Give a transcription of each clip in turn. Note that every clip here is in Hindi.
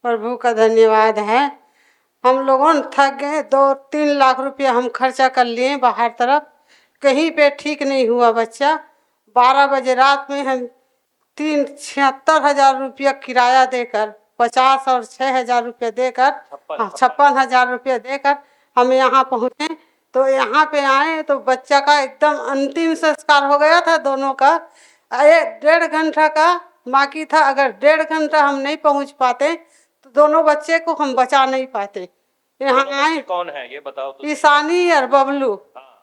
प्रभु का धन्यवाद है। हम लोगों ने थक गए, 2-3 लाख रुपया हम खर्चा कर लिए बाहर तरफ, कहीं पे ठीक नहीं हुआ बच्चा। 12 बजे रात में हम 76,000 रुपया किराया देकर, 50 और 6,000 रुपया देकर, 56,000 रुपया देकर हम यहाँ पहुँचे। तो यहाँ पे आए तो बच्चा का एकदम अंतिम संस्कार हो गया था दोनों का। 1.5 घंटा का बाकी था। अगर 1.5 घंटा हम नहीं पहुँच पाते तो दोनों बच्चे को हम बचा नहीं पाते। यहाँ आए, कौन है ये बताओ तो। ईशानी और बबलू,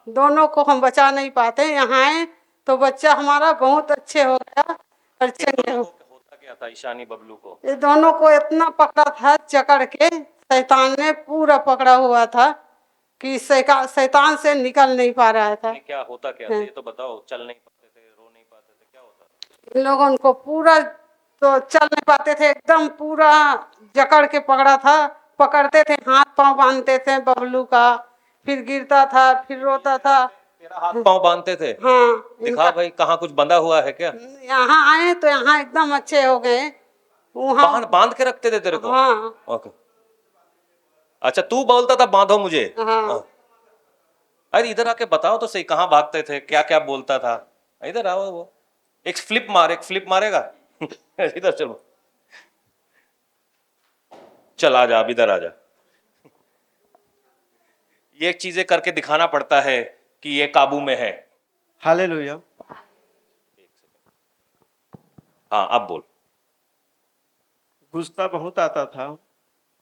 दोनों को हम बचा नहीं पाते। यहाँ आए तो बच्चा हमारा बहुत अच्छे हो गया और चंगे हो। होता क्या था ईशानी बबलू को? ये दोनों को इतना पकड़ा था जकड़ के, शैतान ने पूरा पकड़ा हुआ था कि शैतान से निकल नहीं पा रहा था। क्या होता क्या था ये तो बताओ। चल नहीं पाते थे, रो नहीं पाते थे, क्या होता था? इन लोगों को पूरा तो चल नहीं पाते थे, एकदम पूरा जकड़ के पकड़ा था। पकड़ते थे, हाथ पांव बांधते थे बबलू का, फिर गिरता था, फिर रोता था। तेरा हाथ पांव बांधते थे? हाँ। दिखा भाई, कहाँ कुछ बंधा हुआ है क्या? यहाँ आए तो यहाँ एकदम अच्छे हो गए। वहाँ बांध के रखते थे तेरे को? हाँ। ओके। अच्छा, तू बोलता था बांधो मुझे? हाँ। अरे इधर आके बताओ तो सही, कहाँ भागते थे, क्या क्या बोलता था? इधर आओ। वो एक फ्लिप मारेगा। इधर चलो, चल आ जा, अब इधर आ जा। ये चीजें करके दिखाना पड़ता है कि ये काबू में है। हालेलुया। हाँ, अब बोल। गुस्सा बहुत आता था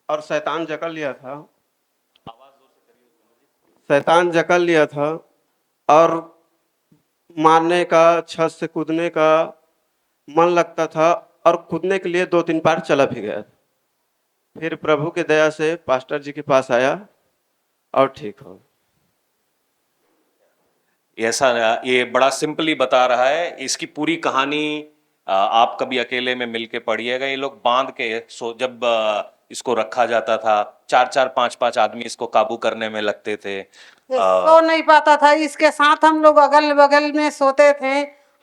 और शैतान जकड़ लिया था। शैतान जकड़ लिया था और मारने का, छत से कूदने का मन लगता था और कूदने के लिए 2-3 बार चला भी गया। फिर प्रभु की दया से पास्टर जी के पास आया और ठीक हो। ऐसा ये बड़ा सिंपली बता रहा है। इसकी पूरी कहानी आप कभी अकेले में मिलके पढ़िएगा। ये लोग बांध के जब इसको रखा जाता था, 4-4 5-5 आदमी इसको काबू करने में लगते थे। सो नहीं पाता था, इसके साथ हम लोग अगल बगल में सोते थे,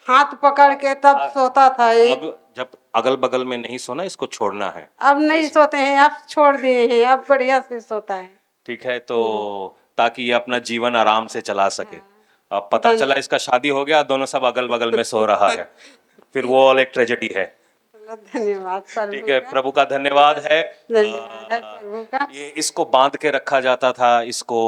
हाथ पकड़ के तब सोता था। अब जब अगल बगल में नहीं सोना, इसको छोड़ना है। अब नहीं सोते हैं, अब छोड़ दिए हैं, अब बढ़िया से सोता है। ठीक है, तो ताकि ये अपना जीवन आराम से चला सके। अब पता चला इसका शादी हो गया, दोनों सब अगल बगल में सो रहा है, फिर वो एक ट्रेजेडी है। धन्यवाद ठीक है, प्रभु का धन्यवाद है। प्रभु का। ये इसको बांध के रखा जाता था, इसको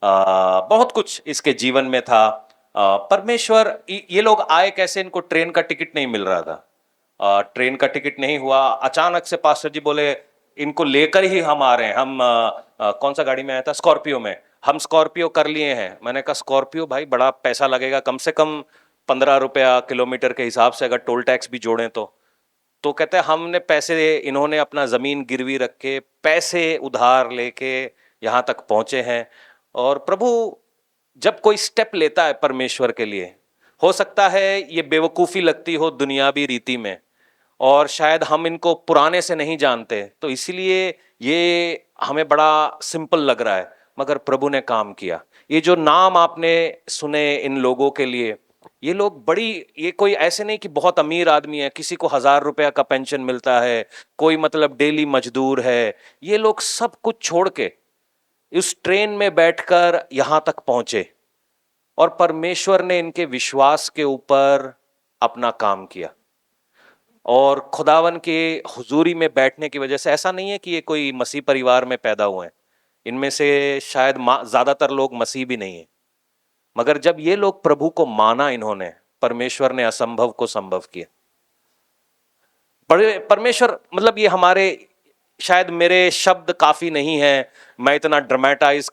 बहुत कुछ इसके जीवन में था। परमेश्वर, ये लोग आए कैसे? इनको ट्रेन का टिकट नहीं मिल रहा था। ट्रेन का टिकट नहीं हुआ। अचानक से पास्टर जी बोले इनको लेकर ही हम आ रहे हैं। हम कौन सा गाड़ी में आया था? स्कॉर्पियो में। हम स्कॉर्पियो कर लिए हैं। मैंने कहा स्कॉर्पियो भाई बड़ा पैसा लगेगा, कम से कम 15 रुपया किलोमीटर के हिसाब से, अगर टोल टैक्स भी जोड़ें तो कहते हैं हमने पैसे, इन्होंने अपना जमीन गिरवी रख के पैसे उधार लेके यहां तक पहुंचे हैं। और प्रभु जब कोई स्टेप लेता है परमेश्वर के लिए, हो सकता है ये बेवकूफ़ी लगती हो दुनियावी रीति में, और शायद हम इनको पुराने से नहीं जानते, तो इसीलिए ये हमें बड़ा सिंपल लग रहा है, मगर प्रभु ने काम किया। ये जो नाम आपने सुने इन लोगों के लिए, ये लोग ये कोई ऐसे नहीं कि बहुत अमीर आदमी है, किसी को 1,000 रुपया का पेंशन मिलता है, कोई मतलब डेली मजदूर है। ये लोग सब कुछ छोड़ के उस ट्रेन में बैठकर यहां तक पहुंचे, और परमेश्वर ने इनके विश्वास के ऊपर अपना काम किया। और खुदावन के हुजूरी में बैठने की वजह से, ऐसा नहीं है कि ये कोई मसीह परिवार में पैदा हुए हैं, इनमें से शायद ज्यादातर लोग मसीह भी नहीं है, मगर जब ये लोग प्रभु को माना इन्होंने, परमेश्वर ने असंभव को संभव किया। परमेश्वर मतलब, ये हमारे शायद मेरे शब्द काफी नहीं है, मैं इतना ड्रामेटाइज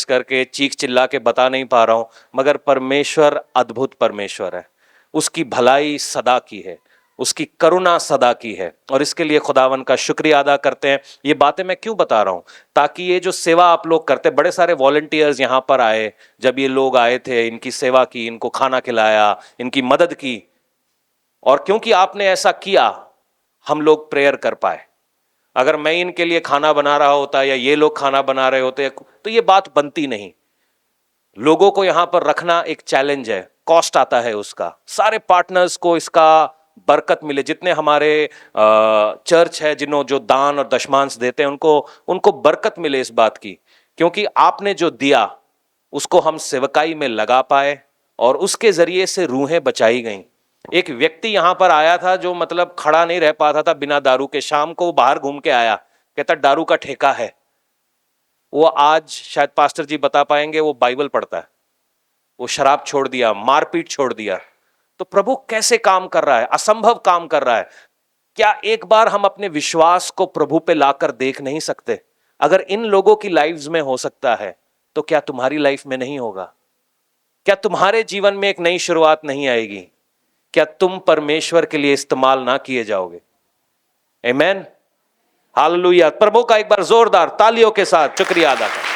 करके चीख चिल्ला के बता नहीं पा रहा हूं, मगर परमेश्वर अद्भुत परमेश्वर है। उसकी भलाई सदा की है, उसकी करुणा सदा की है, और इसके लिए खुदावन का शुक्रिया अदा करते हैं। ये बातें मैं क्यों बता रहा हूं? ताकि ये जो सेवा आप लोग करते, बड़े सारे वॉलंटियर्स यहाँ पर आए, जब ये लोग आए थे, इनकी सेवा की, इनको खाना खिलाया, इनकी मदद की, और क्योंकि आपने ऐसा किया हम लोग प्रेयर कर पाए। अगर मैं इनके लिए खाना बना रहा होता या ये लोग खाना बना रहे होते तो ये बात बनती नहीं। लोगों को यहां पर रखना एक चैलेंज है, कॉस्ट आता है उसका। सारे पार्टनर्स को इसका बरकत मिले। जितने हमारे चर्च है जिन्हों जो दान और दशमांश देते हैं उनको उनको बरकत मिले इस बात की, क्योंकि आपने जो दिया उसको हम सेवकाई में लगा पाए और उसके जरिए से रूहें बचाई गईं। एक व्यक्ति यहां पर आया था जो मतलब खड़ा नहीं रह पाता था बिना दारू के, शाम को बाहर घूम के आया, कहता दारू का ठेका है। वो आज शायद पास्टर जी बता पाएंगे, वो बाइबल पढ़ता है, वो शराब छोड़ दिया, मारपीट छोड़ दिया। तो प्रभु कैसे काम कर रहा है, असंभव काम कर रहा है। क्या एक बार हम अपने विश्वास को प्रभु पे लाकर देख नहीं सकते? अगर इन लोगों की लाइफ्स में हो सकता है तो क्या तुम्हारी लाइफ में नहीं होगा? क्या तुम्हारे जीवन में एक नई शुरुआत नहीं आएगी? क्या तुम परमेश्वर के लिए इस्तेमाल ना किए जाओगे? आमीन, हालेलुया। प्रभु का एक बार जोरदार तालियों के साथ शुक्रिया अदा करें।